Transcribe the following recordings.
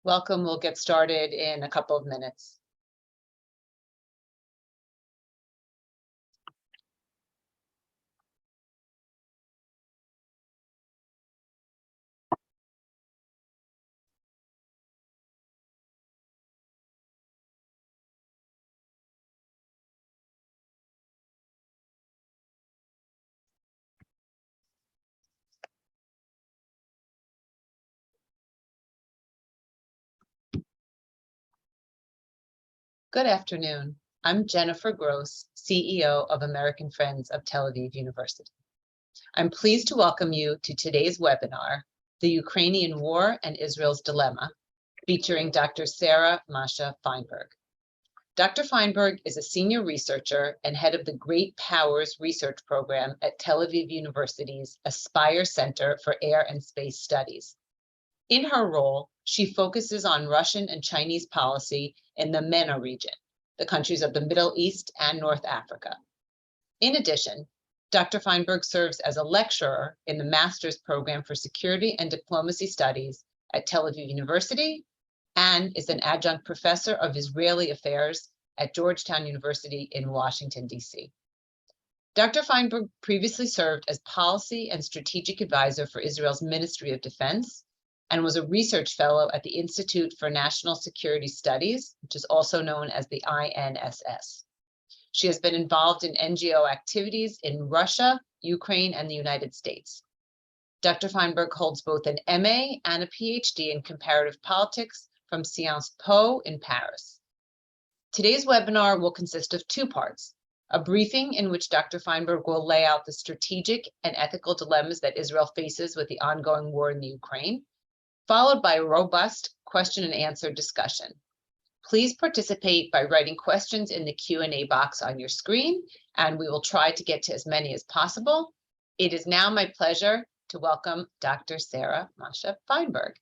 Welcome. We'll get started in a couple of minutes. Good afternoon. I'm Jennifer Gross, CEO of American Friends of Tel Aviv University. I'm pleased to welcome you to today's webinar, The Ukrainian War and Israel's Dilemma, featuring Dr. Sarah-Masha Fainberg. Dr. Fainberg is a senior researcher and head of the Great Powers Research Program at Tel Aviv University's Aspire Center for Air and Space Studies. In her role, she focuses on Russian and Chinese policy in the MENA region, the countries of the Middle East and North Africa. In addition, Dr. Fainberg serves as a lecturer in the Master's Program for Security and Diplomacy Studies at Tel Aviv University and is an adjunct professor of Israeli Affairs at Georgetown University in Washington, D.C. Dr. Fainberg previously served as policy and strategic advisor for Israel's Ministry of Defense and was a research fellow at the Institute for National Security Studies, which is also known as the INSS. She has been involved in NGO activities in Russia, Ukraine, and the United States. Dr. Fainberg holds both an MA and a PhD in comparative politics from Sciences Po in Paris. Today's webinar will consist of two parts: a briefing in which Dr. Fainberg will lay out the strategic and ethical dilemmas that Israel faces with the ongoing war in the Ukraine, followed by a robust question and answer discussion. Please participate by writing questions in the Q&A box on your screen, and we will try to get to as many as possible. It is now my pleasure to welcome Dr. Sarah-Masha Fainberg.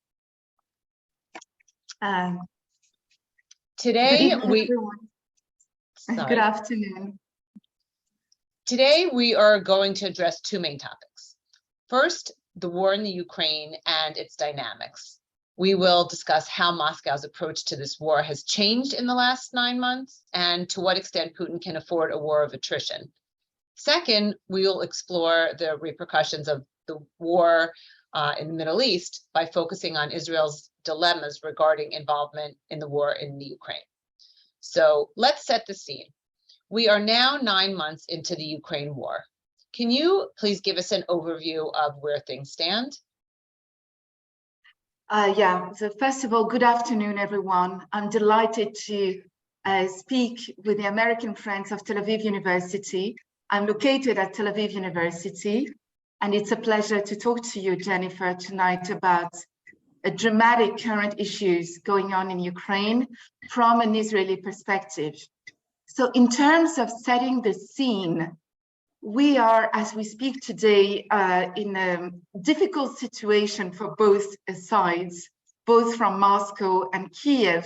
Today, Good afternoon. Today, we are going to address two main topics. First, the war in the Ukraine and its dynamics. We will discuss how Moscow's approach to this war has changed in the last 9 months and to what extent Putin can afford a war of attrition. Second, we will explore the repercussions of the war in the Middle East by focusing on Israel's dilemmas regarding involvement in the war in the Ukraine. So let's set the scene. We are now 9 months into the Ukraine war. Can you please give us an overview of where things stand? So first of all, good afternoon, everyone. I'm delighted to speak with the American Friends of Tel Aviv University. I'm located at Tel Aviv University, and it's a pleasure to talk to you, Jennifer, tonight about dramatic current issues going on in Ukraine from an Israeli perspective. So in terms of setting the scene, we are, as we speak today, in a difficult situation for both sides, both from Moscow and Kiev,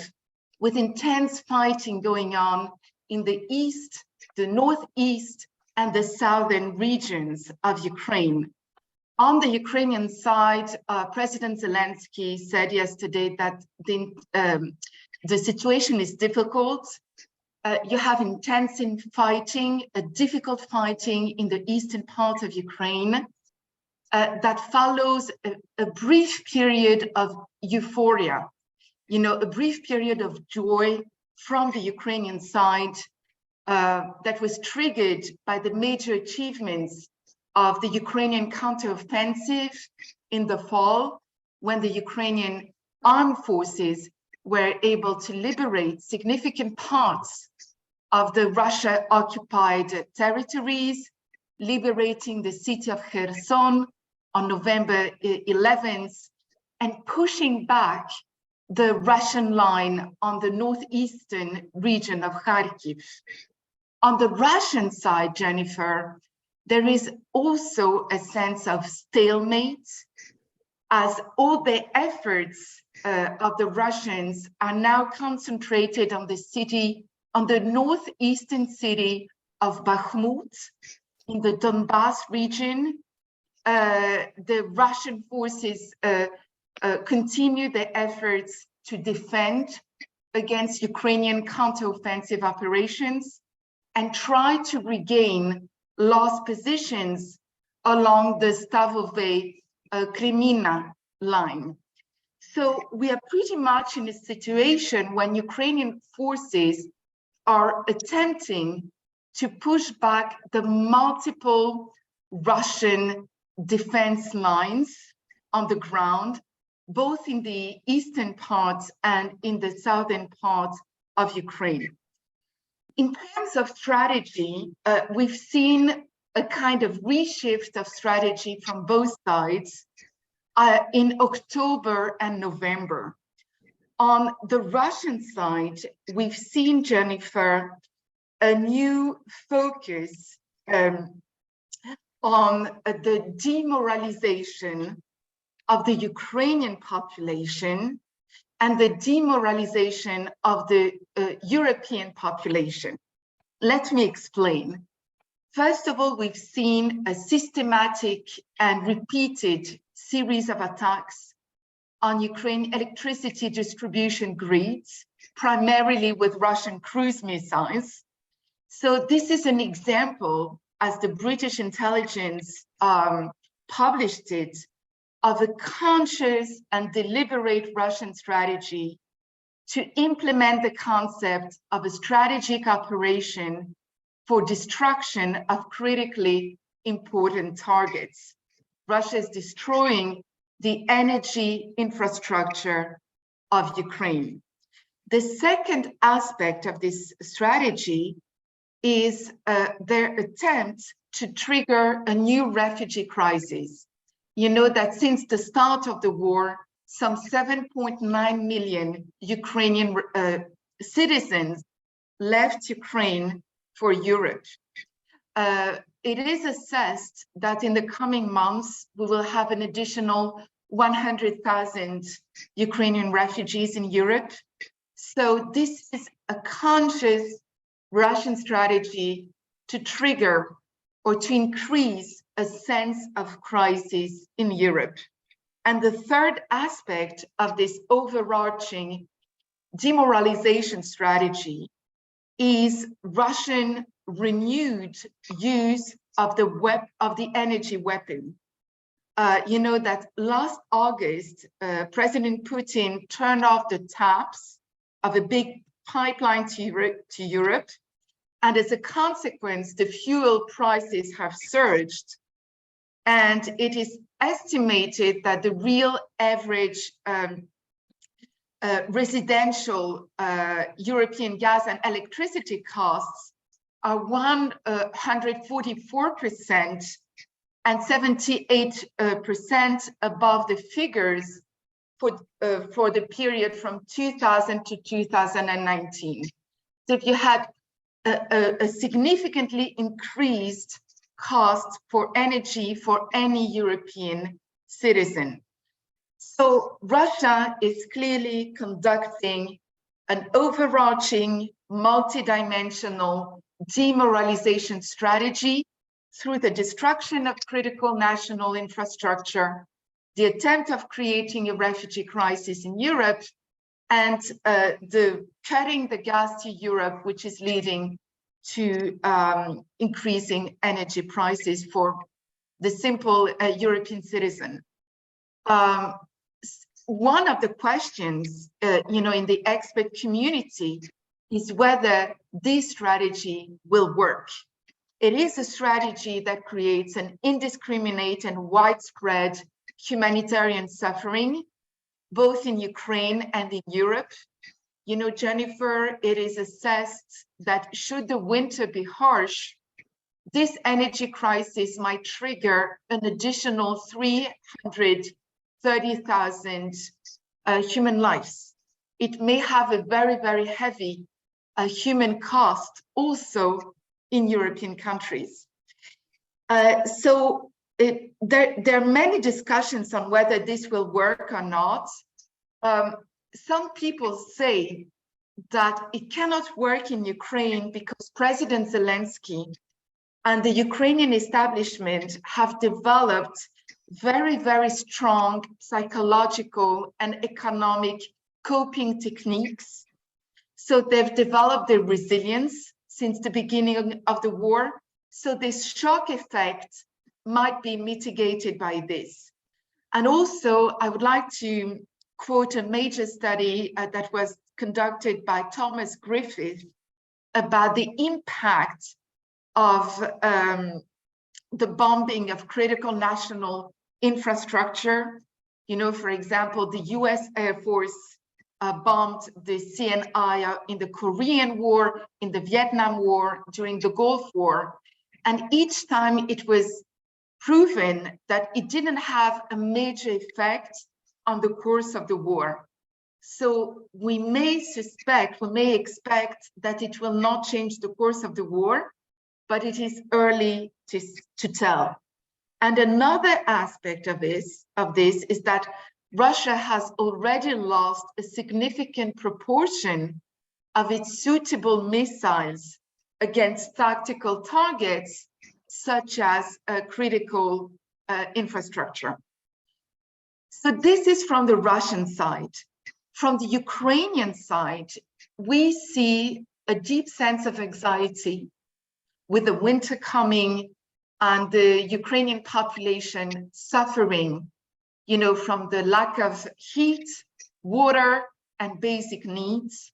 with intense fighting going on in the east, the northeast, and the southern regions of Ukraine. On the Ukrainian side, President Zelensky said yesterday that the situation is difficult. You have intense fighting, difficult fighting in the eastern part of Ukraine that follows a brief period of euphoria, a brief period of joy from the Ukrainian side that was triggered by the major achievements of the Ukrainian counteroffensive in the fall, when the Ukrainian armed forces were able to liberate significant parts of the Russia-occupied territories, liberating the city of Kherson on November 11th, and pushing back the Russian line on the northeastern region of Kharkiv. On the Russian side, Jennifer, there is also a sense of stalemate, as all the efforts of the Russians are now concentrated on the northeastern city of Bakhmut in the Donbass region. The Russian forces continue the efforts to defend against Ukrainian counteroffensive operations and try to regain lost positions along the Stavove-Kremina line. So we are pretty much in a situation when Ukrainian forces are attempting to push back the multiple Russian defense lines on the ground, both in the eastern parts and in the southern parts of Ukraine. In terms of strategy, we've seen a kind of reshift of strategy from both sides in October and November. On the Russian side, we've seen, Jennifer, a new focus on the demoralization of the Ukrainian population and the demoralization of the European population. Let me explain. First of all, we've seen a systematic and repeated series of attacks on Ukraine electricity distribution grids, primarily with Russian cruise missiles. So this is an example, as the British intelligence published it, of a conscious and deliberate Russian strategy to implement the concept of a strategic operation for destruction of critically important targets. Russia is destroying the energy infrastructure of Ukraine. The second aspect of this strategy is their attempt to trigger a new refugee crisis. You know that since the start of the war, some 7.9 million Ukrainian citizens left Ukraine for Europe. It is assessed that in the coming months, we will have an additional 100,000 Ukrainian refugees in Europe. So this is a conscious Russian strategy to trigger or to increase a sense of crisis in Europe. And the third aspect of this overarching demoralization strategy is Russian renewed use of the energy weapon. You know that last August, President Putin turned off the taps of a big pipeline to Europe. And as a consequence, the fuel prices have surged. And it is estimated that the real average residential European gas and electricity costs are 144% and 78% above the figures for the period from 2000 to 2019. So if you had a significantly increased cost for energy for any European citizen. So Russia is clearly conducting an overarching, multidimensional demoralization strategy through the destruction of critical national infrastructure, the attempt of creating a refugee crisis in Europe, and the cutting the gas to Europe, which is leading to increasing energy prices for the simple European citizen. One of the questions, you know, in the expert community is whether this strategy will work. It is a strategy that creates an indiscriminate and widespread humanitarian suffering, both in Ukraine and in Europe. You know, Jennifer, it is assessed that should the winter be harsh, this energy crisis might trigger an additional 330,000 human lives. It may have a very, very heavy human cost also in European countries. So there are many discussions on whether this will work or not. Some people say that it cannot work in Ukraine because President Zelensky and the Ukrainian establishment have developed very, very strong psychological and economic coping techniques. So they've developed their resilience since the beginning of the war. So this shock effect might be mitigated by this. And also, I would like to quote a major study that was conducted by Thomas Griffith about the impact of the bombing of critical national infrastructure. You know, for example, the US Air Force bombed the CNI in the Korean War, in the Vietnam War, during the Gulf War. And each time it was proven that it didn't have a major effect on the course of the war. So we may expect that it will not change the course of the war, but it is early to tell. And another aspect of this is that Russia has already lost a significant proportion of its suitable missiles against tactical targets, such as critical infrastructure. So this is from the Russian side. From the Ukrainian side, we see a deep sense of anxiety with the winter coming and the Ukrainian population suffering, you know, from the lack of heat, water, and basic needs.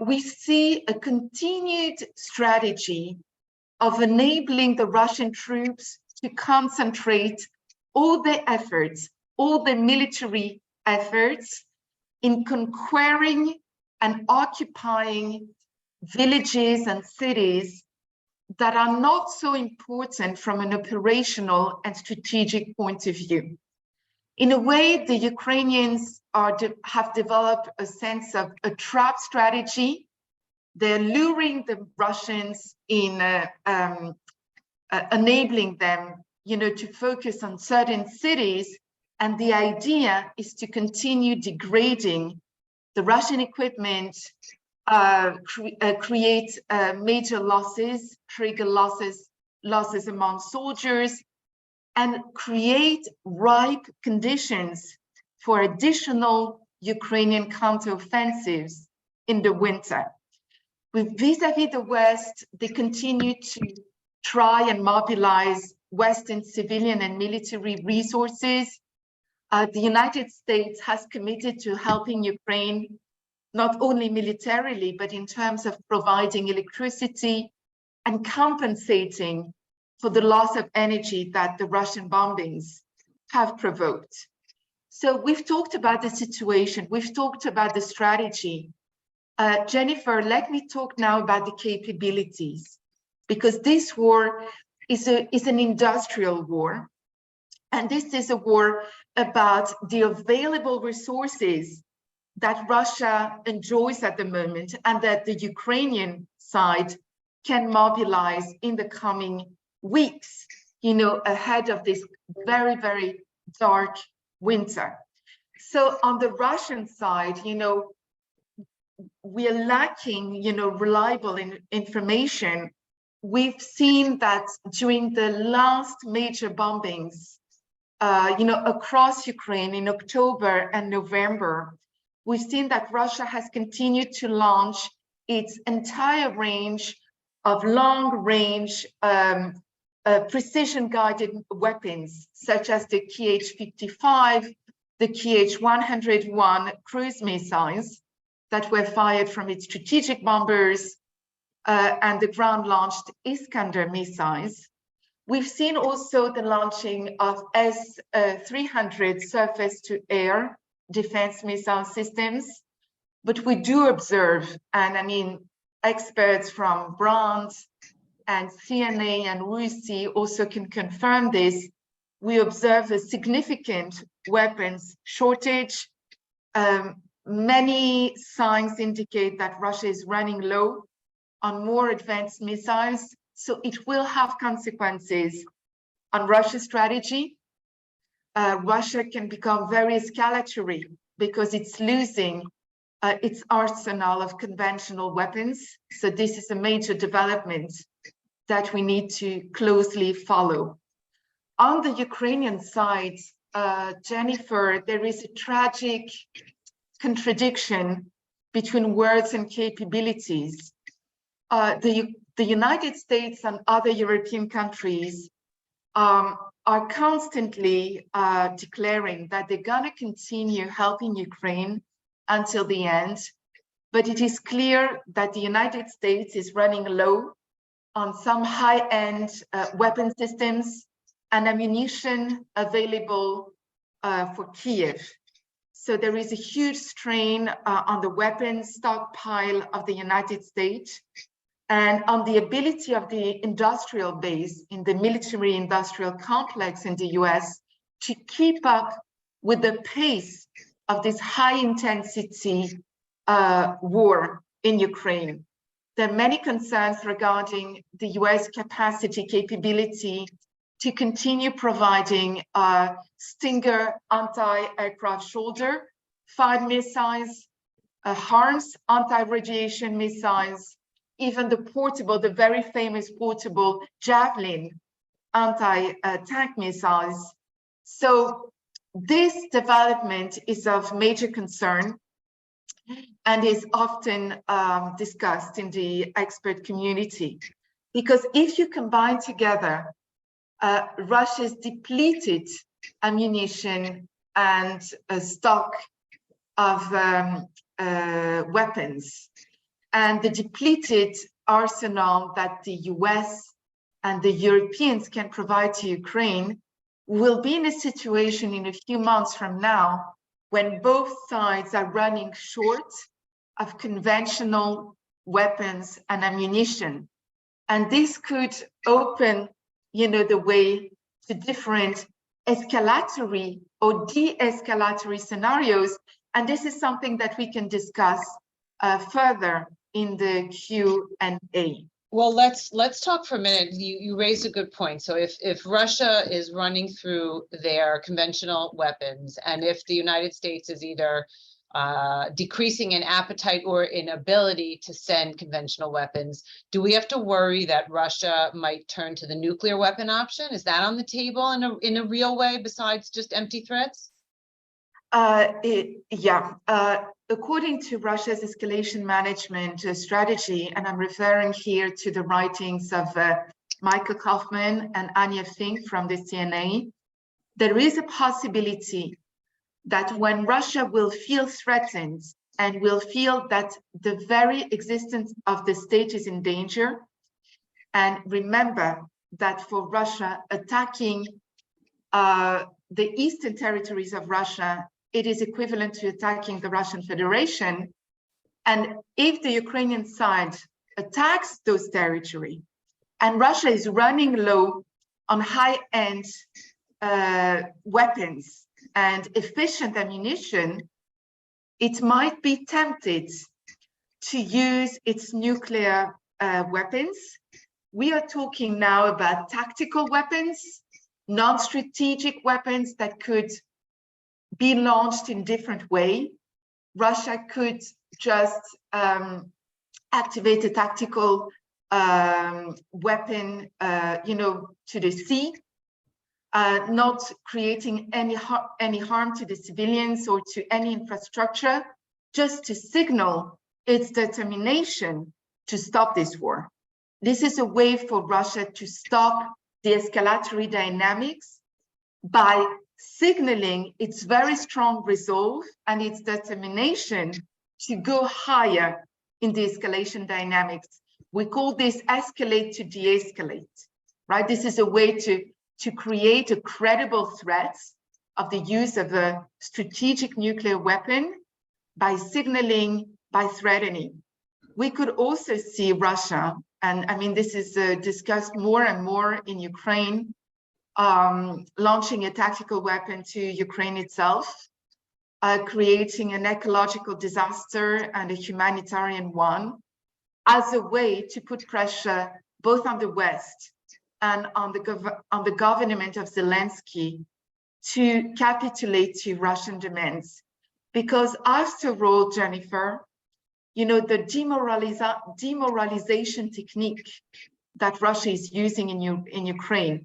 We see a continued strategy of enabling the Russian troops to concentrate all their efforts, all the military efforts in conquering and occupying villages and cities that are not so important from an operational and strategic point of view. In a way, the Ukrainians have developed a sense of a trap strategy. They're luring the Russians in enabling them, you know, to focus on certain cities. And the idea is to continue degrading the Russian equipment, create major losses, trigger losses among soldiers, and create ripe conditions for additional Ukrainian counteroffensives in the winter. Vis-à-vis the West, they continue to try and mobilize Western civilian and military resources. The United States has committed to helping Ukraine, not only militarily, but in terms of providing electricity and compensating for the loss of energy that the Russian bombings have provoked. So we've talked about the situation, we've talked about the strategy. Jennifer, let me talk now about the capabilities, because this war is an industrial war. And this is a war about the available resources that Russia enjoys at the moment and that the Ukrainian side can mobilize in the coming weeks, you know, ahead of this very, very dark winter. So on the Russian side, you know, we are lacking, you know, reliable information. We've seen that during the last major bombings, you know, across Ukraine in October and November, we've seen that Russia has continued to launch its entire range of long-range precision-guided weapons, such as the Kh-55, the Kh-101 cruise missiles that were fired from its strategic bombers and the ground-launched Iskander missiles. We've seen also the launching of S-300 surface-to-air defense missile systems, but we do observe, and I mean, experts from Brand and CNA and RUSI also can confirm this, we observe a significant weapons shortage. Many signs indicate that Russia is running low on more advanced missiles, so it will have consequences on Russia's strategy. Russia can become very escalatory because it's losing its arsenal of conventional weapons. So this is a major development that we need to closely follow. On the Ukrainian side, Jennifer, there is a tragic contradiction between words and capabilities. The United States and other European countries are constantly declaring that they're going to continue helping Ukraine until the end. But it is clear that the United States is running low on some high-end weapon systems and ammunition available for Kiev. So there is a huge strain on the weapons stockpile of the United States and on the ability of the industrial base in the military industrial complex in the US to keep up with the pace of this high intensity war in Ukraine. There are many concerns regarding the US capability to continue providing Stinger anti-aircraft shoulder-fired missiles, HARMS anti-radiation missiles, even the very famous portable Javelin anti-tank missiles. So this development is of major concern and is often discussed in the expert community. Because if you combine together Russia's depleted ammunition and a stock of weapons and the depleted arsenal that the US and the Europeans can provide to Ukraine, we'll be in a situation in a few months from now when both sides are running short of conventional weapons and ammunition. And this could open, the way to different escalatory or de-escalatory scenarios. And this is something that we can discuss further in the Q&A. Well, let's talk for a minute. You raised a good point. So if Russia is running through their conventional weapons, and if the United States is either decreasing in appetite or in ability to send conventional weapons, do we have to worry that Russia might turn to the nuclear weapon option? Is that on the table in a real way besides just empty threats? According to Russia's escalation management strategy, and I'm referring here to the writings of Michael Kaufman and Anya Fink from the CNA, there is a possibility that when Russia will feel threatened and will feel that the very existence of the state is in danger, and remember that for Russia attacking the eastern territories of Russia, it is equivalent to attacking the Russian Federation. And if the Ukrainian side attacks those territories and Russia is running low on high-end weapons and efficient ammunition, it might be tempted to use its nuclear weapons. We are talking now about tactical weapons, non-strategic weapons that could be launched in different way. Russia could just activate a tactical weapon, to the sea, not creating any harm to the civilians or to any infrastructure, just to signal its determination to stop this war. This is a way for Russia to stop the escalatory dynamics by signaling its very strong resolve and its determination to go higher in the escalation dynamics. We call this escalate to de-escalate, right? This is a way to create a credible threat of the use of a strategic nuclear weapon by signaling, by threatening. We could also see Russia, and I mean, this is discussed more and more in Ukraine, launching a tactical weapon to Ukraine itself, creating an ecological disaster and a humanitarian one as a way to put pressure both on the West and on the government of Zelensky to capitulate to Russian demands. Because after all, Jennifer, the demoralization technique that Russia is using in Ukraine,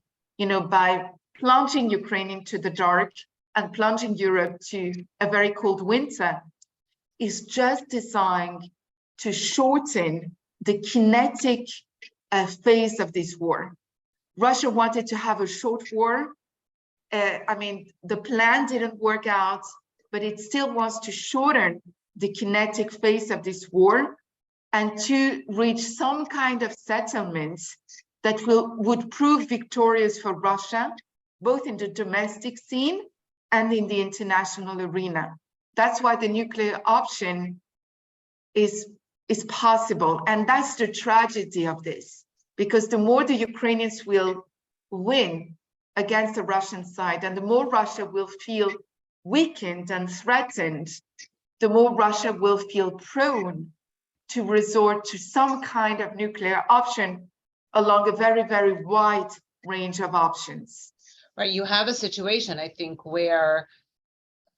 by plunging Ukraine into the dark and plunging Europe to a very cold winter, is just designed to shorten the kinetic phase of this war. Russia wanted to have a short war. I mean, the plan didn't work out, but it still wants to shorten the kinetic phase of this war and to reach some kind of settlement that would prove victorious for Russia, both in the domestic scene and in the international arena. That's why the nuclear option is possible. And that's the tragedy of this, because the more the Ukrainians will win against the Russian side, and the more Russia will feel weakened and threatened, the more Russia will feel prone to resort to some kind of nuclear option along a very, very wide range of options. Right, you have a situation, I think, where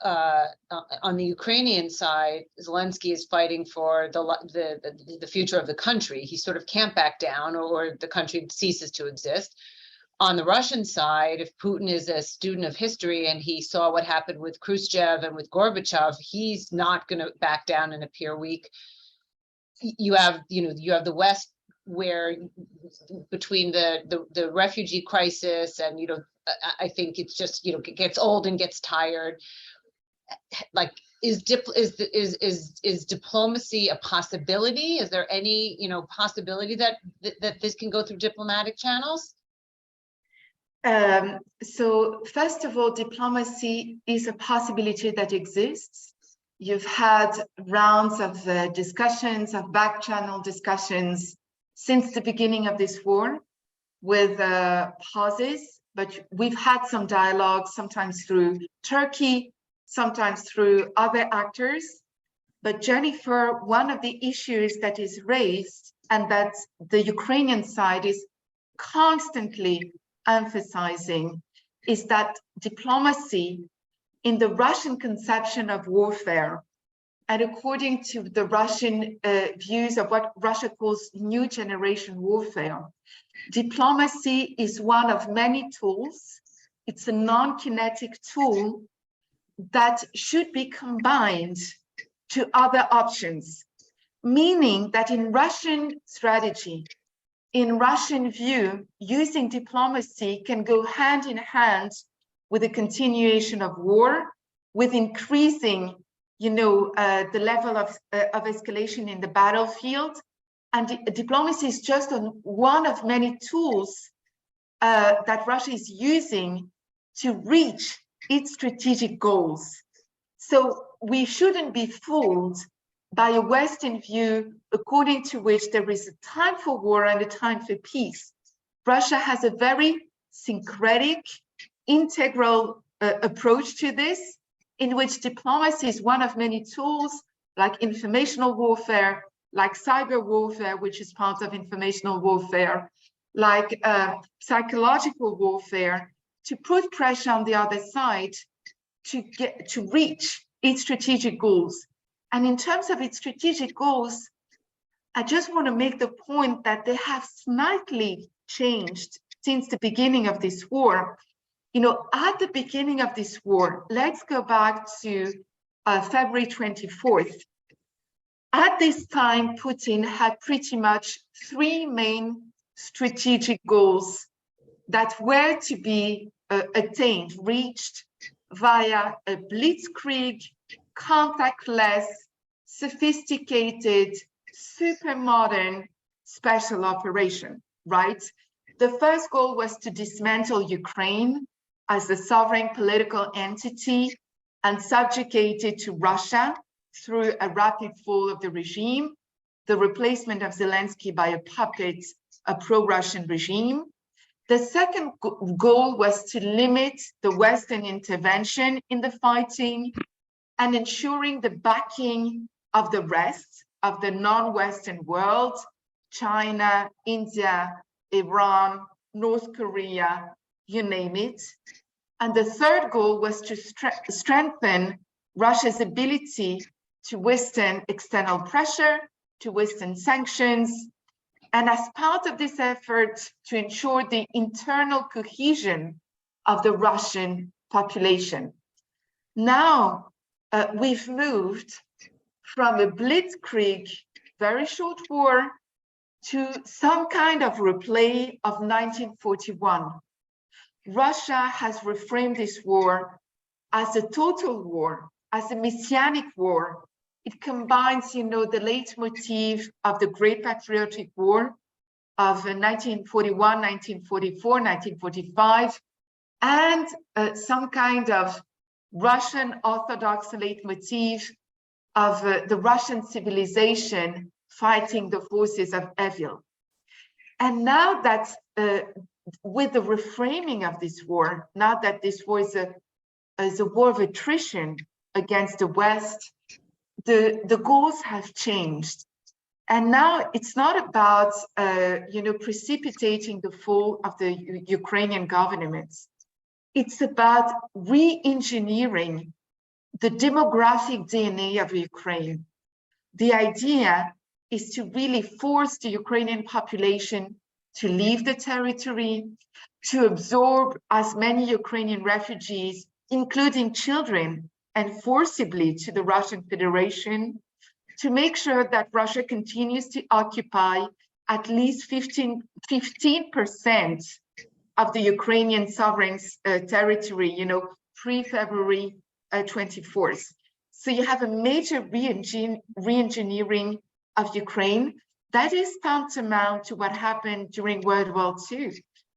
on the Ukrainian side, Zelensky is fighting for the future of the country. He sort of can't back down, or the country ceases to exist. On the Russian side, if Putin is a student of history and he saw what happened with Khrushchev and with Gorbachev, he's not going to back down and appear weak. You have the West, where between the refugee crisis and, I think it's just, it gets old and gets tired. Like, is diplomacy a possibility? Is there any, possibility that this can go through diplomatic channels? So first of all, diplomacy is a possibility that exists. You've had rounds of discussions, of back channel discussions since the beginning of this war, with pauses, but we've had some dialogue, sometimes through Turkey, sometimes through other actors. But Jennifer, one of the issues that is raised and that the Ukrainian side is constantly emphasizing is that diplomacy, in the Russian conception of warfare, and according to the Russian views of what Russia calls new generation warfare, diplomacy is one of many tools. It's a non-kinetic tool that should be combined to other options, meaning that in Russian strategy, in Russian view, using diplomacy can go hand in hand with the continuation of war, with increasing, the level of escalation in the battlefield. And diplomacy is just one of many tools that Russia is using to reach its strategic goals. So we shouldn't be fooled by a Western view according to which there is a time for war and a time for peace. Russia has a very syncretic, integral approach to this, in which diplomacy is one of many tools, like informational warfare, like cyber warfare, which is part of informational warfare, like psychological warfare, to put pressure on the other side to reach its strategic goals. And in terms of its strategic goals, I just want to make the point that they have slightly changed since the beginning of this war. At the beginning of this war, let's go back to February 24th. At this time, Putin had pretty much three main strategic goals that were to be attained, reached via a blitzkrieg, contactless, sophisticated, super modern special operation, right? The first goal was to dismantle Ukraine as a sovereign political entity and subjugated to Russia through a rapid fall of the regime, the replacement of Zelensky by a puppet, a pro-Russian regime. The second goal was to limit the Western intervention in the fighting and ensuring the backing of the rest of the non-Western world, China, India, Iran, North Korea, you name it. And the third goal was to strengthen Russia's ability to withstand external pressure, to withstand sanctions, and as part of this effort to ensure the internal cohesion of the Russian population. Now we've moved from a blitzkrieg, very short war, to some kind of replay of 1941. Russia has reframed this war as a total war, as a messianic war. It combines, the leitmotif of the Great Patriotic War of 1941, 1944, 1945, and some kind of Russian Orthodox leitmotif of the Russian civilization fighting the forces of evil. And now that with the reframing of this war, now that this war is a war of attrition against the West, the goals have changed. And now it's not about, precipitating the fall of the Ukrainian governments. It's about re-engineering the demographic DNA of Ukraine. The idea is to really force the Ukrainian population to leave the territory, to absorb as many Ukrainian refugees, including children, and forcibly to the Russian Federation, to make sure that Russia continues to occupy at least 15% of the Ukrainian sovereign territory, pre-February 24th. So you have a major re-engineering of Ukraine that is tantamount to what happened during World War II.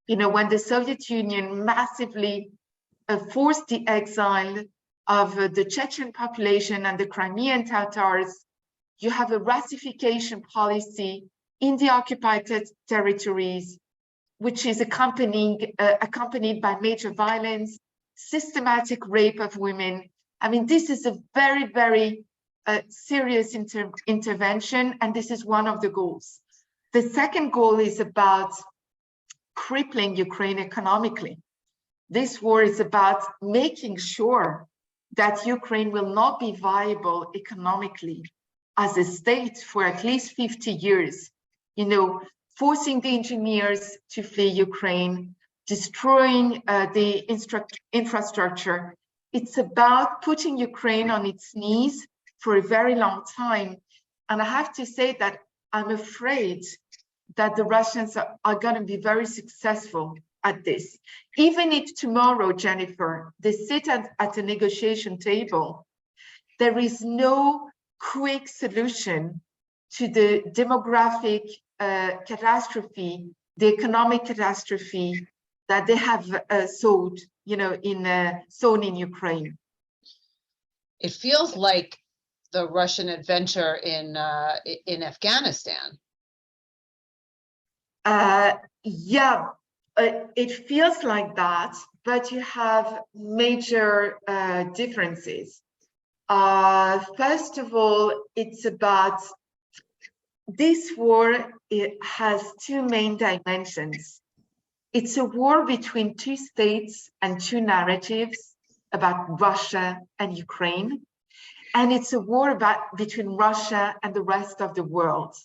When the Soviet Union massively forced the exile of the Chechen population and the Crimean Tatars, you have a Russification policy in the occupied territories, which is accompanied by major violence, systematic rape of women. I mean, this is a very, very serious intervention, and this is one of the goals. The second goal is about crippling Ukraine economically. This war is about making sure that Ukraine will not be viable economically as a state for at least 50 years, forcing the engineers to flee Ukraine, destroying the infrastructure. It's about putting Ukraine on its knees for a very long time. And I have to say that I'm afraid that the Russians are going to be very successful at this. Even if tomorrow, Jennifer, they sit at a negotiation table, there is no quick solution to the demographic catastrophe, the economic catastrophe that they have sown in Ukraine. It feels like the Russian adventure in Afghanistan. It feels like that, but you have major differences. First of all, it's about this war. It has two main dimensions. It's a war between two states and two narratives about Russia and Ukraine. And it's a war between Russia and the rest of the world.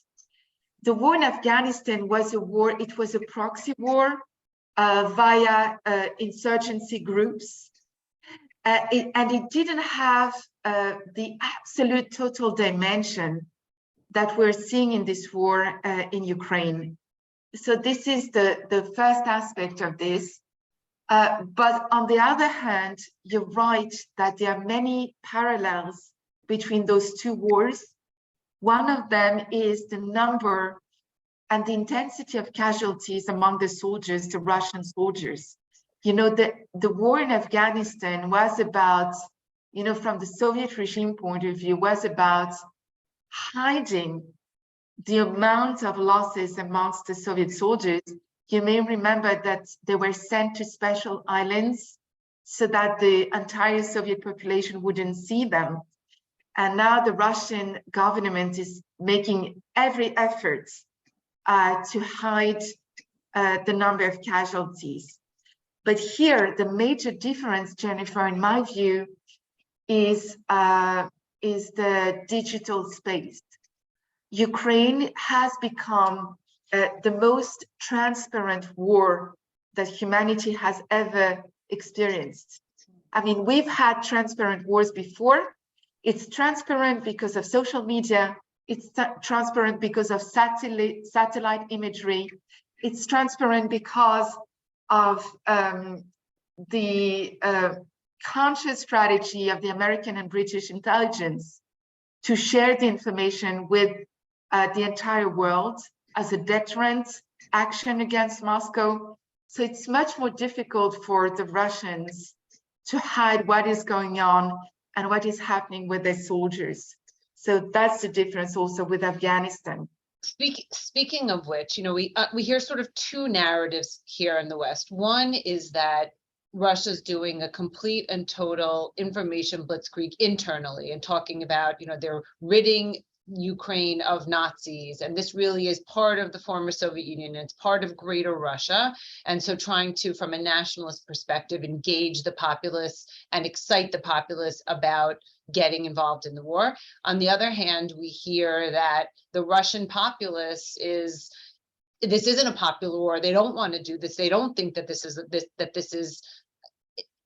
The war in Afghanistan was a war, it was a proxy war via insurgency groups. And it didn't have the absolute total dimension that we're seeing in this war in Ukraine. So this is the first aspect of this. But on the other hand, you're right that there are many parallels between those two wars. One of them is the number and the intensity of casualties among the soldiers, the Russian soldiers. The war in Afghanistan was about, from the Soviet regime point of view, was about hiding the amount of losses amongst the Soviet soldiers. You may remember that they were sent to special islands so that the entire Soviet population wouldn't see them. And now the Russian government is making every effort to hide the number of casualties. But here, the major difference, Jennifer, in my view, is the digital space. Ukraine has become the most transparent war that humanity has ever experienced. I mean, we've had transparent wars before. It's transparent because of social media. It's transparent because of satellite imagery. It's transparent because of the conscious strategy of the American and British intelligence to share the information with the entire world as a deterrent action against Moscow. So it's much more difficult for the Russians to hide what is going on and what is happening with their soldiers. So that's the difference also with Afghanistan. Speaking of which, you know, we hear sort of two narratives here in the West. One is that Russia's doing a complete and total information blitzkrieg internally and talking about, you know, they're ridding Ukraine of Nazis, and this really is part of the former Soviet Union, and it's part of Greater Russia. And so trying to, from a nationalist perspective, engage the populace and excite the populace about getting involved in the war. On the other hand, we hear that the Russian populace this isn't a popular war. They don't want to do this. They don't think that this is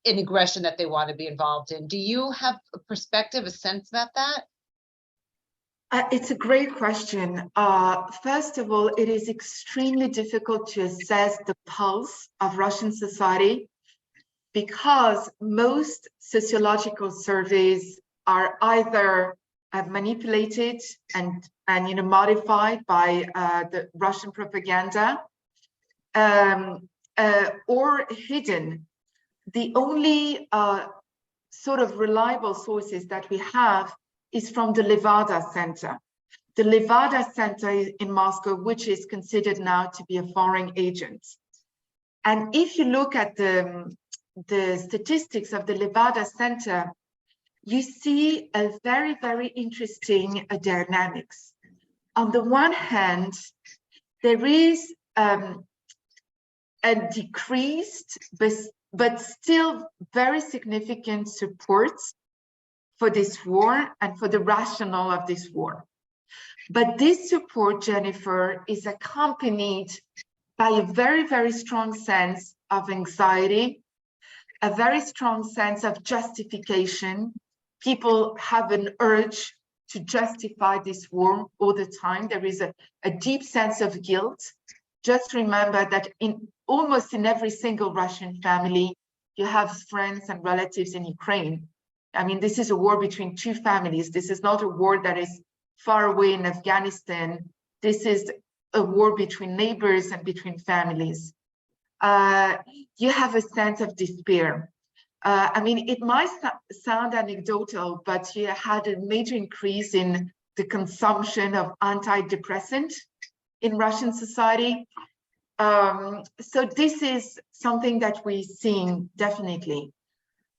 an aggression that they want to be involved in. Do you have a perspective, a sense about that? It's a great question. First of all, it is extremely difficult to assess the pulse of Russian society because most sociological surveys are either manipulated and modified by the Russian propaganda or hidden. The only sort of reliable sources that we have is from the Levada Center. The Levada Center in Moscow, which is considered now to be a foreign agent. And if you look at the statistics of the Levada Center, you see a very, very interesting dynamics. On the one hand, there is a decreased, but still very significant support for this war and for the rationale of this war. But this support, Jennifer, is accompanied by a very, very strong sense of anxiety, a very strong sense of justification. People have an urge to justify this war all the time. There is a deep sense of guilt. Just remember that almost in every single Russian family, you have friends and relatives in Ukraine. I mean, this is a war between two families. This is not a war that is far away in Afghanistan. This is a war between neighbors and between families. You have a sense of despair. I mean, it might sound anecdotal, but you had a major increase in the consumption of antidepressant in Russian society. So this is something that we're seeing definitely.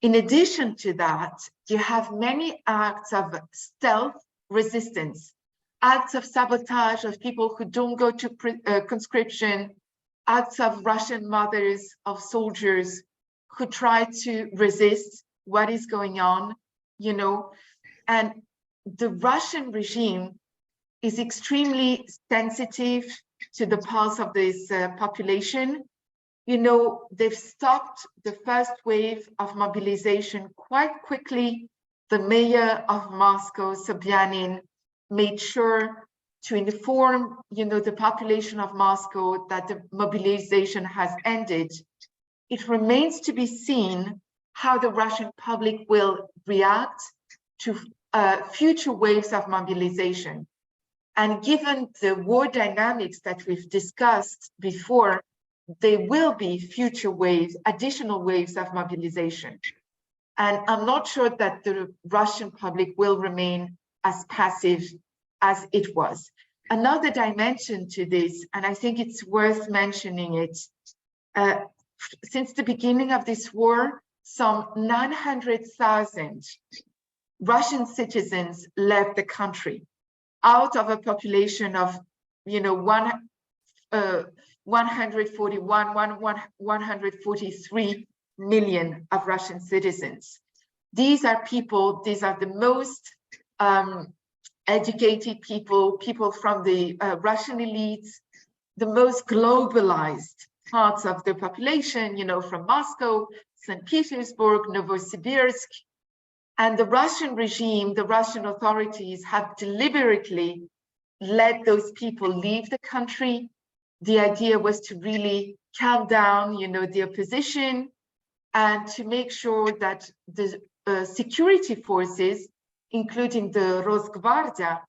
In addition to that, you have many acts of stealth resistance, acts of sabotage of people who don't go to conscription, acts of Russian mothers, of soldiers who try to resist what is going on, you know. And the Russian regime is extremely sensitive to the pulse of this population. You know, they've stopped the first wave of mobilization quite quickly. The mayor of Moscow, Sobyanin, made sure to inform, you know, the population of Moscow that the mobilization has ended. It remains to be seen how the Russian public will react to future waves of mobilization. And given the war dynamics that we've discussed before, there will be future waves, additional waves of mobilization. And I'm not sure that the Russian public will remain as passive as it was. Another dimension to this, and I think it's worth mentioning it, since the beginning of this war, some 900,000 Russian citizens left the country out of a population of, you know, 143 million of Russian citizens. These are people, these are the most educated people, people from the Russian elites, the most globalized parts of the population, you know, from Moscow, St. Petersburg, Novosibirsk. And the Russian regime, the Russian authorities have deliberately let those people leave the country. The idea was to really calm down, the opposition, and to make sure that the security forces, including the Rosgvardia,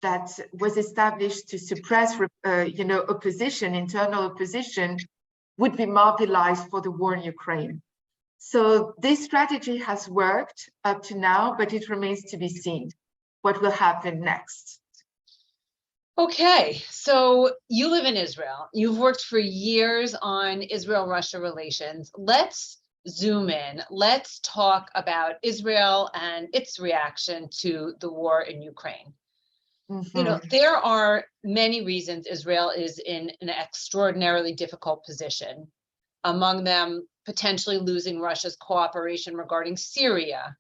that was established to suppress, opposition, internal opposition, would be mobilized for the war in Ukraine. So this strategy has worked up to now, but it remains to be seen what will happen next. Okay, so you live in Israel. You've worked for years on Israel-Russia relations. Let's zoom in. Let's talk about Israel and its reaction to the war in Ukraine. There are many reasons Israel is in an extraordinarily difficult position. Among them, potentially losing Russia's cooperation regarding Syria,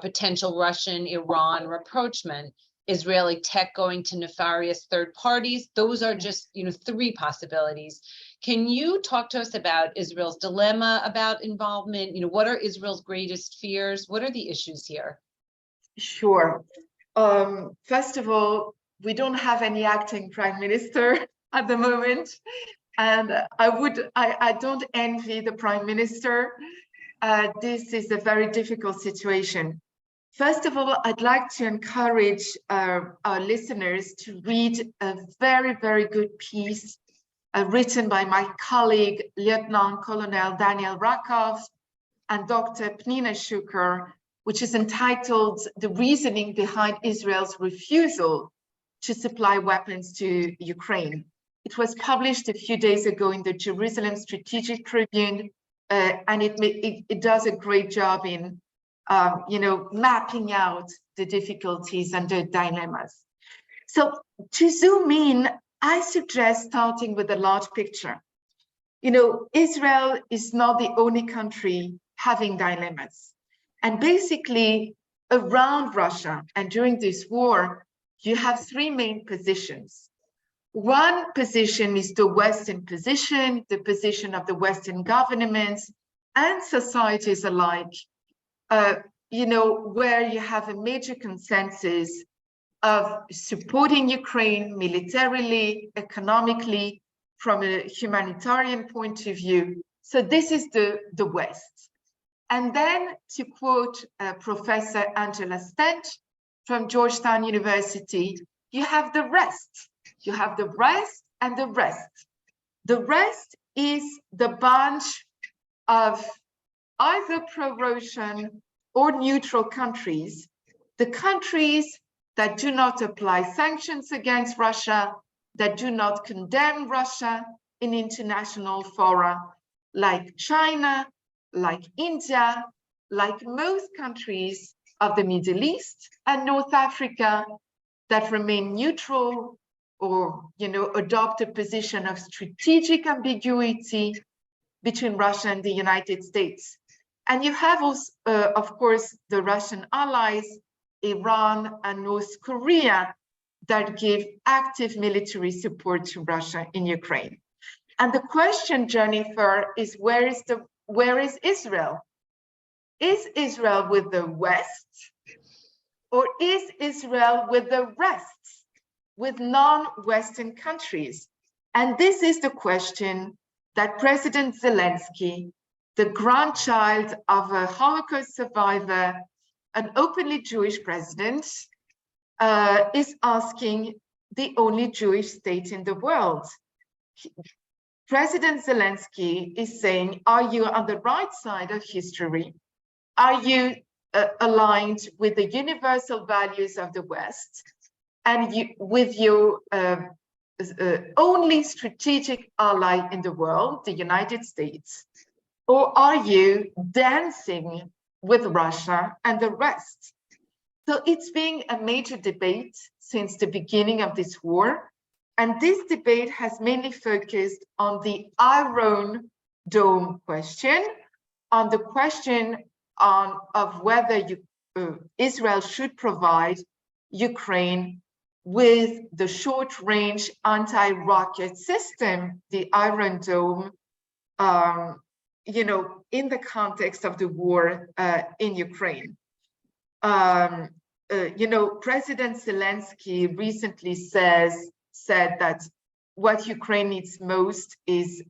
potential Russian-Iran rapprochement, Israeli tech going to nefarious third parties. Those are just, three possibilities. Can you talk to us about Israel's dilemma about involvement? What are Israel's greatest fears? What are the issues here? Sure. First of all, we don't have any acting prime minister at the moment. And I don't envy the prime minister. This is a very difficult situation. First of all, I'd like to encourage our listeners to read a very, very good piece written by my colleague, Lieutenant Colonel Daniel Rakov and Dr. Pnina Shuker, which is entitled "The Reasoning Behind Israel's Refusal to Supply Weapons to Ukraine." It was published a few days ago in the Jerusalem Strategic Tribune, and it does a great job in mapping out the difficulties and the dilemmas. So to zoom in, I suggest starting with the large picture. Israel is not the only country having dilemmas. And basically around Russia and during this war, you have three main positions. One position is the Western position, the position of the Western governments and societies alike, where you have a major consensus of supporting Ukraine militarily, economically, from a humanitarian point of view. So this is the West. And then, to quote Professor Angela Stent from Georgetown University, you have the rest. You have the rest and the rest. The rest is the bunch of either pro-Russian or neutral countries, the countries that do not apply sanctions against Russia, that do not condemn Russia in international fora, like China, like India, like most countries of the Middle East and North Africa that remain neutral or adopt a position of strategic ambiguity between Russia and the United States. And you have also, of course, the Russian allies, Iran and North Korea, that give active military support to Russia in Ukraine. And the question, Jennifer, is where is Israel? Is Israel with the West, or is Israel with the rest, with non-Western countries? And this is the question that President Zelensky, the grandchild of a Holocaust survivor, an openly Jewish president, is asking the only Jewish state in the world. President Zelensky is saying, are you on the right side of history? Are you aligned with the universal values of the West and with your only strategic ally in the world, the United States? Or are you dancing with Russia and the rest? So it's been a major debate since the beginning of this war. And this debate has mainly focused on the Iron Dome question, on the question of whether Israel should provide Ukraine with the short-range anti-rocket system, the Iron Dome, in the context of the war in Ukraine. President Zelensky recently said that what Ukraine needs most is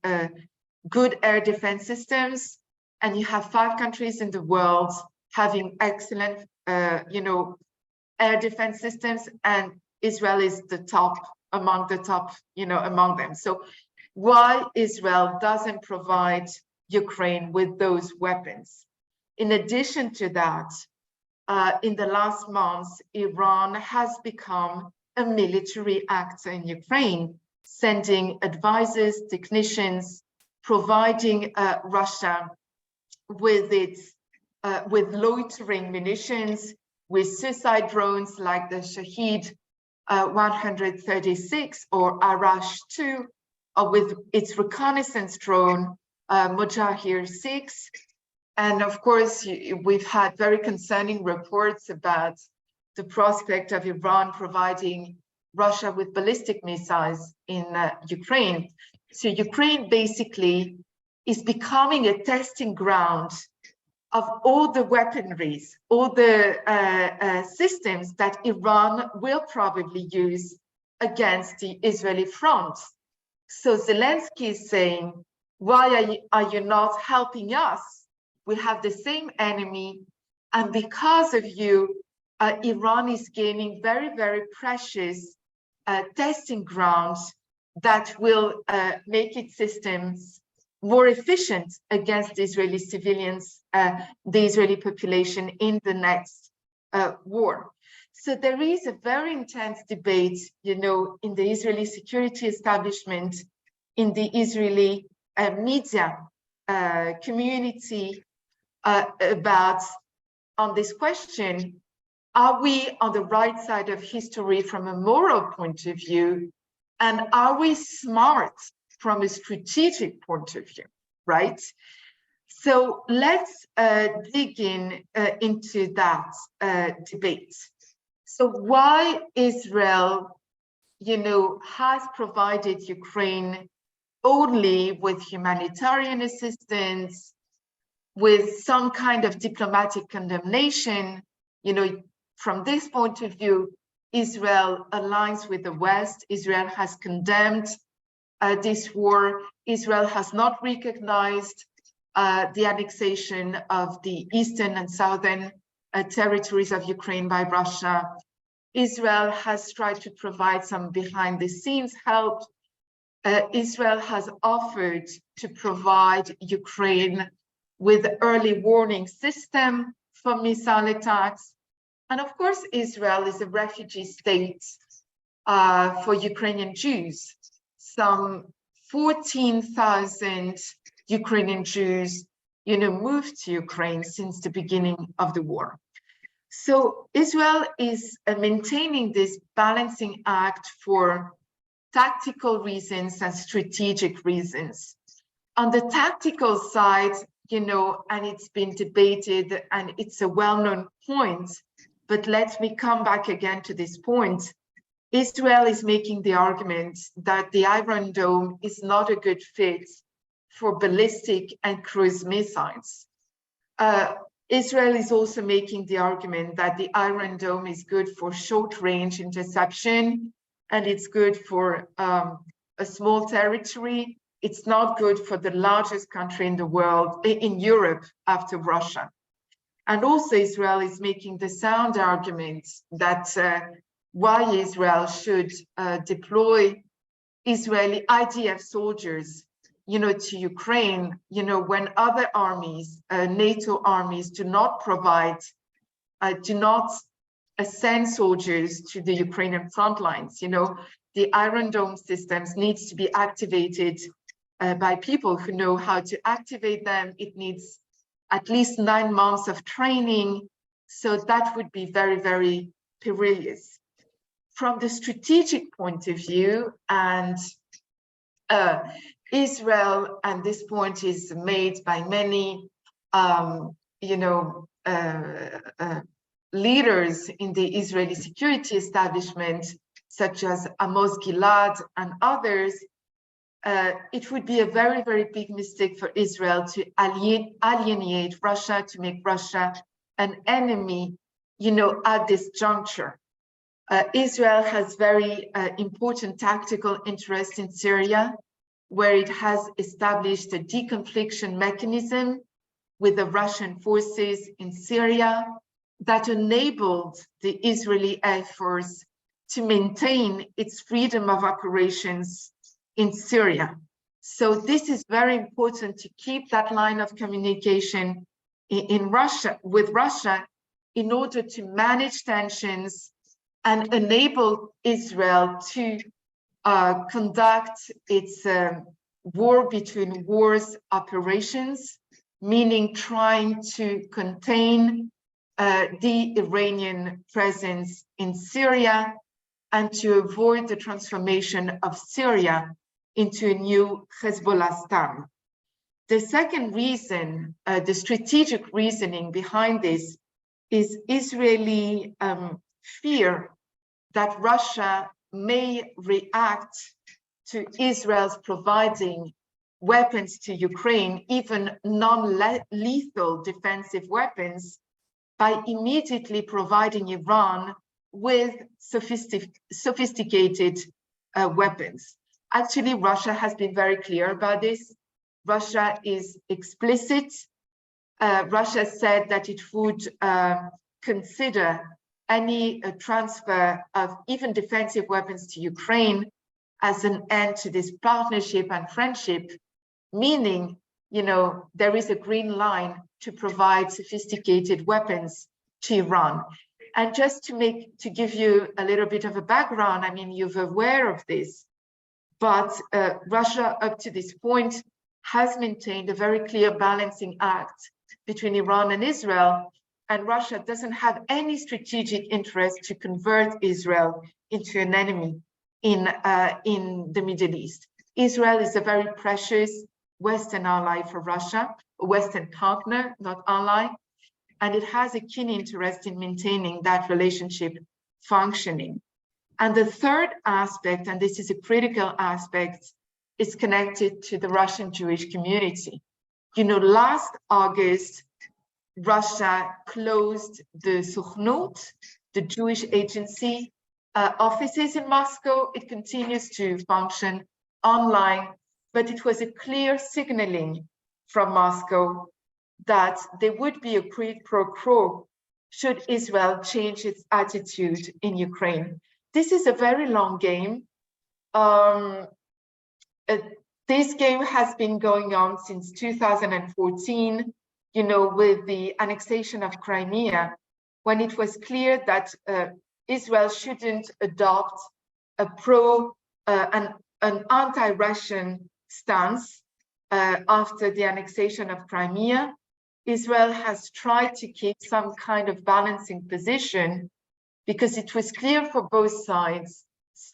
good air defense systems, and you have 5 countries in the world having excellent, air defense systems, and Israel is the top among them. So why Israel doesn't provide Ukraine with those weapons? In addition to that, in the last months, Iran has become a military actor in Ukraine, sending advisors, technicians, providing Russia with loitering munitions, with suicide drones like the Shahed 136 or Arash 2, or with its reconnaissance drone Mujahir 6. And of course, we've had very concerning reports about the prospect of Iran providing Russia with ballistic missiles in Ukraine. So Ukraine basically is becoming a testing ground of all the weaponries, all the systems that Iran will probably use against the Israeli front. So Zelensky is saying, why are you not helping us? We have the same enemy, and because of you, Iran is gaining very, very precious testing grounds that will make its systems more efficient against the Israeli civilians, the Israeli population in the next war. So there is a very intense debate, in the Israeli security establishment, in the Israeli media community about on this question: are we on the right side of history from a moral point of view, and are we smart from a strategic point of view, right? So let's dig into that debate. So why Israel, has provided Ukraine only with humanitarian assistance, with some kind of diplomatic condemnation? From this point of view, Israel aligns with the West. Israel has condemned this war. Israel has not recognized the annexation of the eastern and southern territories of Ukraine by Russia. Israel has tried to provide some behind-the-scenes help. Israel has offered to provide Ukraine with an early warning system for missile attacks. And of course, Israel is a refugee state for Ukrainian Jews. Some 14,000 Ukrainian Jews, moved to Ukraine since the beginning of the war. So Israel is maintaining this balancing act for tactical reasons and strategic reasons. On the tactical side, and it's been debated, and it's a well-known point, but let me come back again to this point. Israel is making the argument that the Iron Dome is not a good fit for ballistic and cruise missiles. Israel is also making the argument that the Iron Dome is good for short-range interception, and it's good for a small territory. It's not good for the largest country in the world, in Europe, after Russia. And also Israel is making the sound argument that why Israel should deploy Israeli IDF soldiers, to Ukraine, when other armies, NATO armies, do not send soldiers to the Ukrainian front lines. The Iron Dome systems needs to be activated by people who know how to activate them. It needs at least 9 months of training. So that would be very, very perilous. From the strategic point of view, and Israel, and this point is made by many, leaders in the Israeli security establishment, such as Amos Gilad and others, it would be a very, very big mistake for Israel to alienate Russia, to make Russia an enemy, you know, at this juncture. Israel has very important tactical interest in Syria, where it has established a deconfliction mechanism with the Russian forces in Syria that enabled the Israeli Air Force to maintain its freedom of operations in Syria. So this is very important to keep that line of communication in Russia, with Russia, in order to manage tensions and enable Israel to conduct its war between wars operations, meaning trying to contain the Iranian presence in Syria and to avoid the transformation of Syria into a new Hezbollah state. The second reason, the strategic reasoning behind this, is Israeli fear that Russia may react to Israel's providing weapons to Ukraine, even non-lethal defensive weapons, by immediately providing Iran with sophisticated weapons. Actually, Russia has been very clear about this. Russia is explicit. Russia said that it would consider any transfer of even defensive weapons to Ukraine as an end to this partnership and friendship, meaning, you know, there is a green line to provide sophisticated weapons to Iran. And just to give you a little bit of a background, I mean, you're aware of this, but Russia up to this point has maintained a very clear balancing act between Iran and Israel, and Russia doesn't have any strategic interest to convert Israel into an enemy in the Middle East. Israel is a very precious Western ally for Russia, a Western partner, not ally, and it has a keen interest in maintaining that relationship functioning. And the third aspect, and this is a critical aspect, is connected to the Russian Jewish community. You know, last August, Russia closed the Sukhnut, the Jewish agency, offices in Moscow. It continues to function online, but it was a clear signaling from Moscow that there would be a quid pro quo should Israel change its attitude in Ukraine. This is a very long game. This game has been going on since 2014, you know, with the annexation of Crimea, when it was clear that Israel shouldn't adopt a an anti-Russian stance after the annexation of Crimea. Israel has tried to keep some kind of balancing position because it was clear for both sides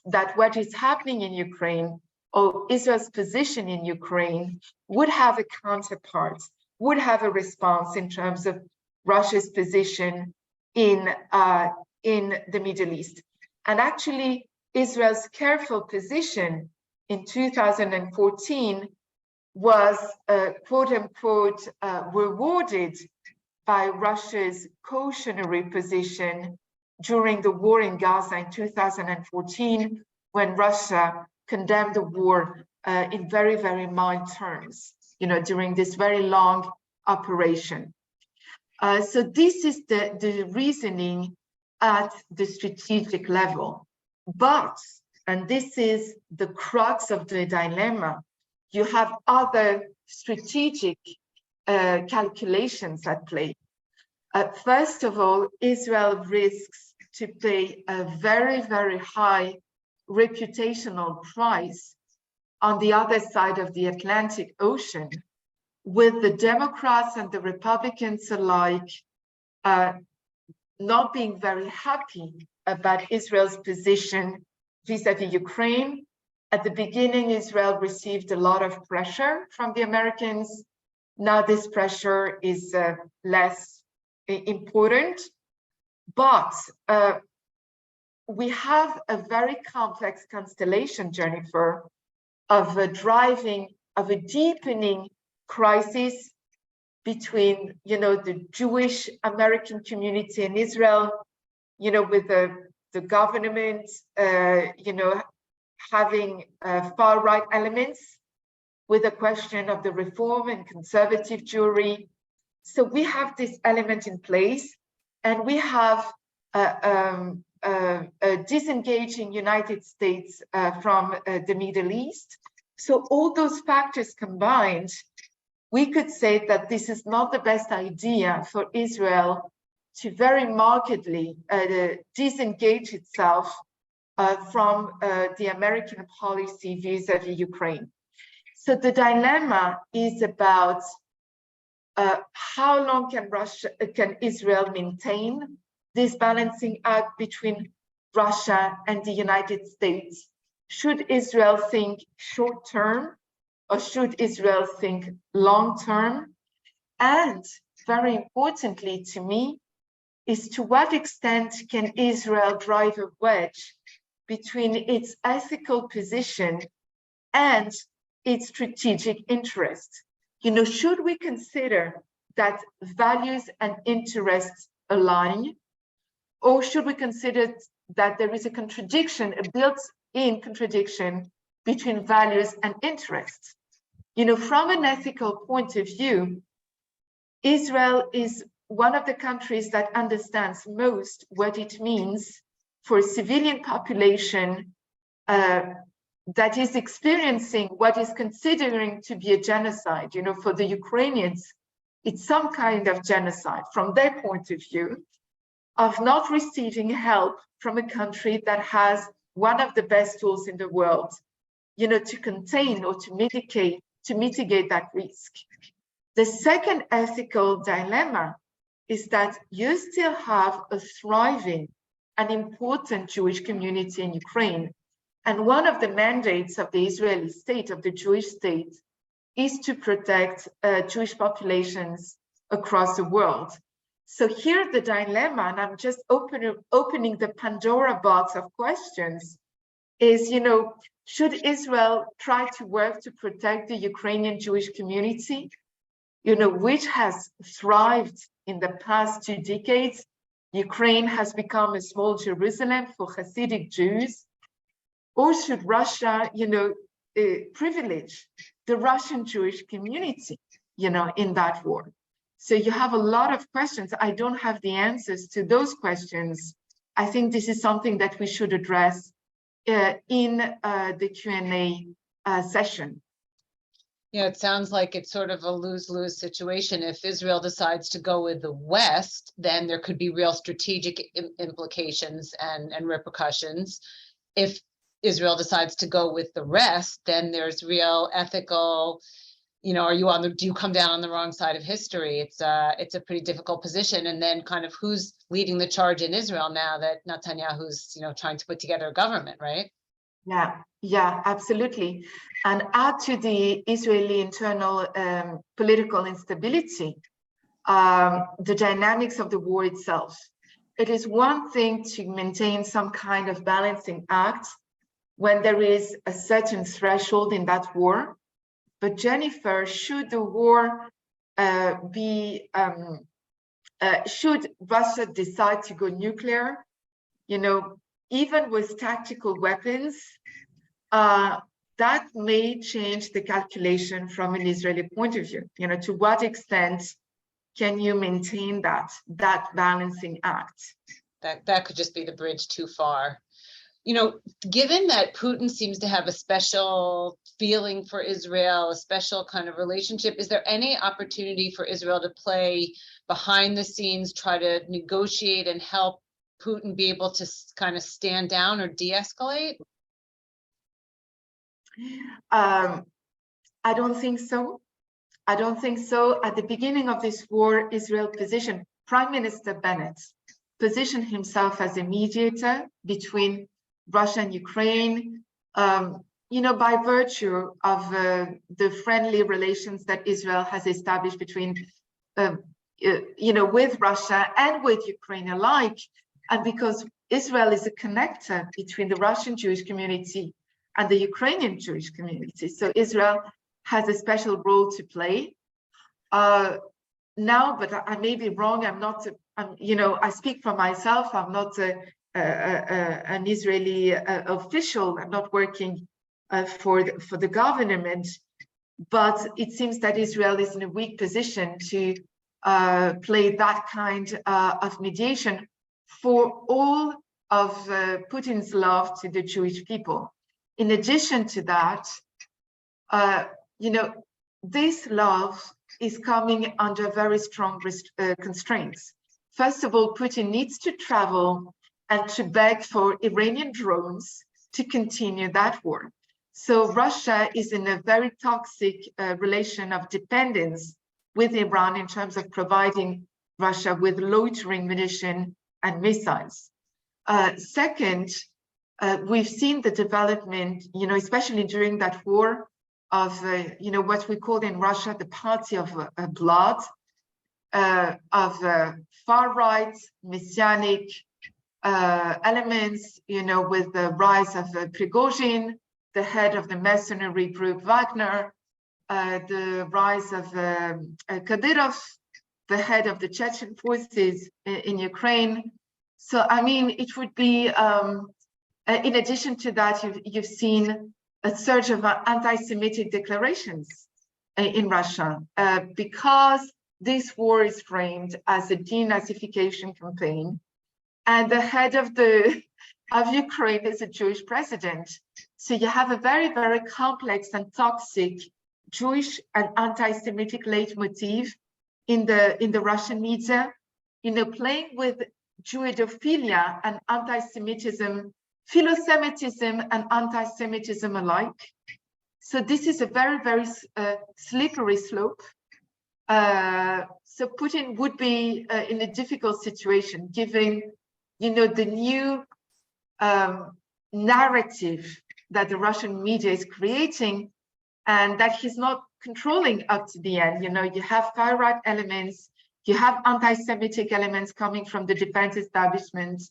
that what is happening in Ukraine, or Israel's position in Ukraine, would have a counterpart, would have a response in terms of Russia's position in the Middle East. And actually, Israel's careful position in 2014 was quote unquote rewarded by Russia's cautionary position during the war in Gaza in 2014, when Russia condemned the war in very, very mild terms, you know, during this very long operation. So this is the reasoning at the strategic level. But, and this is the crux of the dilemma, you have other strategic calculations at play. First of all, Israel risks to pay a very, very high reputational price on the other side of the Atlantic Ocean, with the Democrats and the Republicans alike not being very happy about Israel's position vis-à-vis Ukraine. At the beginning, Israel received a lot of pressure from the Americans. Now this pressure is less important, but we have a very complex constellation, Jennifer, of a deepening crisis between, the Jewish American community in Israel, with the government, having far-right elements, with the question of the reform and conservative Jewry. So we have this element in place, and we have a disengaging United States from the Middle East. So all those factors combined, we could say that this is not the best idea for Israel to very markedly disengage itself from the American policy vis-a-vis Ukraine. So the dilemma is about how long can Israel maintain this balancing act between Russia and the United States? Should Israel think short-term, or should Israel think long-term? And very importantly to me, is to what extent can Israel drive a wedge between its ethical position and its strategic interest? Should we consider that values and interests align, or should we consider that there is a contradiction, a built-in contradiction between values and interests? From an ethical point of view, Israel is one of the countries that understands most what it means for a civilian population that is experiencing what is considering to be a genocide. For the Ukrainians, it's some kind of genocide from their point of view, of not receiving help from a country that has one of the best tools in the world, to contain or to mitigate that risk. The second ethical dilemma is that you still have a thriving and important Jewish community in Ukraine. And one of the mandates of the Israeli state, of the Jewish state, is to protect Jewish populations across the world. So here the dilemma, and I'm just opening the Pandora box of questions, is, should Israel try to work to protect the Ukrainian Jewish community, which has thrived in the past 2 decades? Ukraine has become a small Jerusalem for Hasidic Jews. Or should Russia, privilege the Russian Jewish community, in that war? So you have a lot of questions. I don't have the answers to those questions. I think this is something that we should address in the Q&A session. Yeah, it sounds like it's sort of a lose-lose situation. If Israel decides to go with the West, then there could be real strategic implications and repercussions. If Israel decides to go with the rest, then there's real ethical, do you come down on the wrong side of history? It's a pretty difficult position. And then kind of who's leading the charge in Israel now that Netanyahu's, trying to put together a government, right? Yeah, absolutely. And add to the Israeli internal political instability, the dynamics of the war itself. It is one thing to maintain some kind of balancing act when there is a certain threshold in that war. But Jennifer, should the war should Russia decide to go nuclear, even with tactical weapons, that may change the calculation from an Israeli point of view. To what extent can you maintain that balancing act? That could just be the bridge too far. Given that Putin seems to have a special feeling for Israel, a special kind of relationship, is there any opportunity for Israel to play behind the scenes, try to negotiate and help Putin be able to kind of stand down or de-escalate? I don't think so. At the beginning of this war, Israel Prime Minister Bennett positioned himself as a mediator between Russia and Ukraine, by virtue of the friendly relations that Israel has established between, with Russia and with Ukraine alike, and because Israel is a connector between the Russian Jewish community and the Ukrainian Jewish community. So Israel has a special role to play. Now, but I may be wrong. I'm not, I speak for myself. I'm not an Israeli official. I'm not working for the government, but it seems that Israel is in a weak position to play that kind of mediation for all of Putin's love to the Jewish people. In addition to that, this love is coming under very strong constraints. First of all, Putin needs to travel and to beg for Iranian drones to continue that war. So Russia is in a very toxic relation of dependence with Iran in terms of providing Russia with loitering munition and missiles. Second, we've seen the development, especially during that war, of what we call in Russia the party of blood, of far-right messianic elements, with the rise of Prigozhin, the head of the mercenary group Wagner, the rise of Kadyrov, the head of the Chechen forces in Ukraine. So, I mean, it would be, in addition to that, you've seen a surge of anti-Semitic declarations in Russia because this war is framed as a denazification campaign, and the head of Ukraine is a Jewish president. So you have a very, very complex and toxic Jewish and anti-Semitic leitmotif in the Russian media, playing with Jewidophilia and anti-Semitism, philo-Semitism and anti-Semitism alike. So this is a very, very slippery slope. So Putin would be in a difficult situation, given, the new narrative that the Russian media is creating, and that he's not controlling up to the end. You have far-right elements, you have anti-Semitic elements coming from the defense establishment,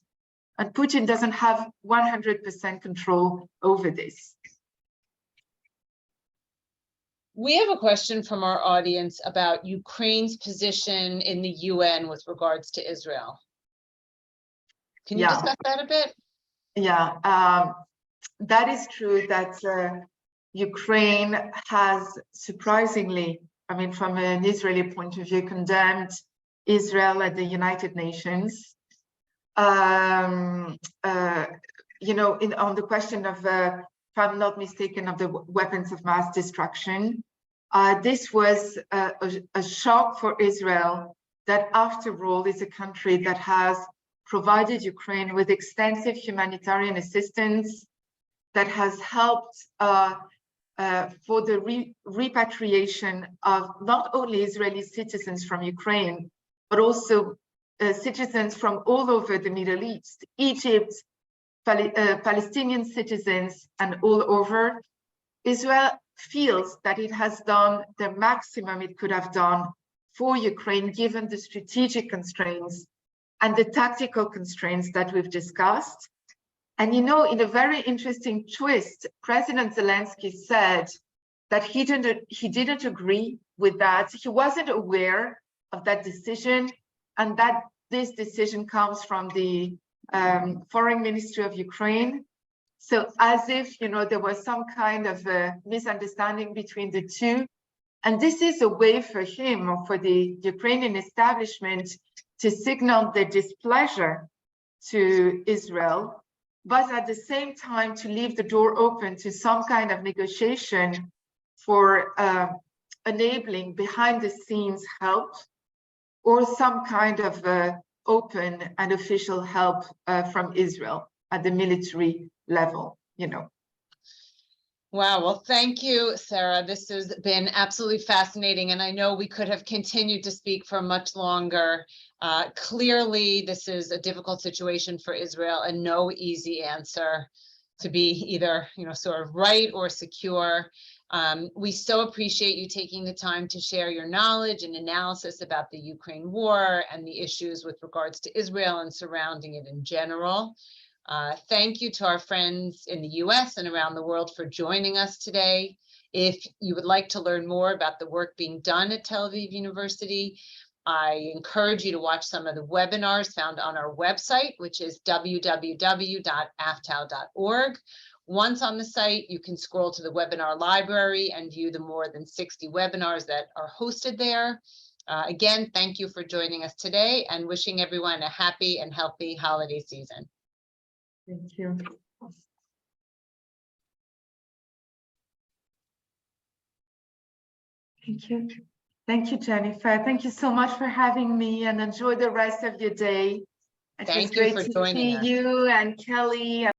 and Putin doesn't have 100% control over this. We have a question from our audience about Ukraine's position in the UN with regards to Israel. Can you discuss that a bit? Yeah, that is true that Ukraine has surprisingly, from an Israeli point of view, condemned Israel at the United Nations. On the question of, if I'm not mistaken, of the weapons of mass destruction, this was a shock for Israel, that after all is a country that has provided Ukraine with extensive humanitarian assistance, that has helped for the repatriation of not only Israeli citizens from Ukraine, but also citizens from all over the Middle East, Egypt, Palestinian citizens, and all over. Israel feels that it has done the maximum it could have done for Ukraine, given the strategic constraints and the tactical constraints that we've discussed. And in a very interesting twist, President Zelensky said that he didn't agree with that. He wasn't aware of that decision, and that this decision comes from the Foreign Ministry of Ukraine. So as if, there was some kind of a misunderstanding between the two. And this is a way for him, or for the Ukrainian establishment, to signal their displeasure to Israel, but at the same time to leave the door open to some kind of negotiation for enabling behind the scenes help, or some kind of open and official help from Israel at the military level, Wow, well, thank you, Sarah. This has been absolutely fascinating, and I know we could have continued to speak for much longer. Clearly, this is a difficult situation for Israel, and no easy answer to be either, sort of right or secure. We so appreciate you taking the time to share your knowledge and analysis about the Ukraine war and the issues with regards to Israel and surrounding it in general. Thank you to our friends in the US and around the world for joining us today. If you would like to learn more about the work being done at Tel Aviv University, I encourage you to watch some of the webinars found on our website, which is www.aftau.org. Once on the site, you can scroll to the webinar library and view the more than 60 webinars that are hosted there. Again, thank you for joining us today and wishing everyone a happy and healthy holiday season. Thank you. Thank you. Thank you, Jennifer. Thank you so much for having me, and enjoy the rest of your day. It was Thank you great for to joining see us. you and Kelly.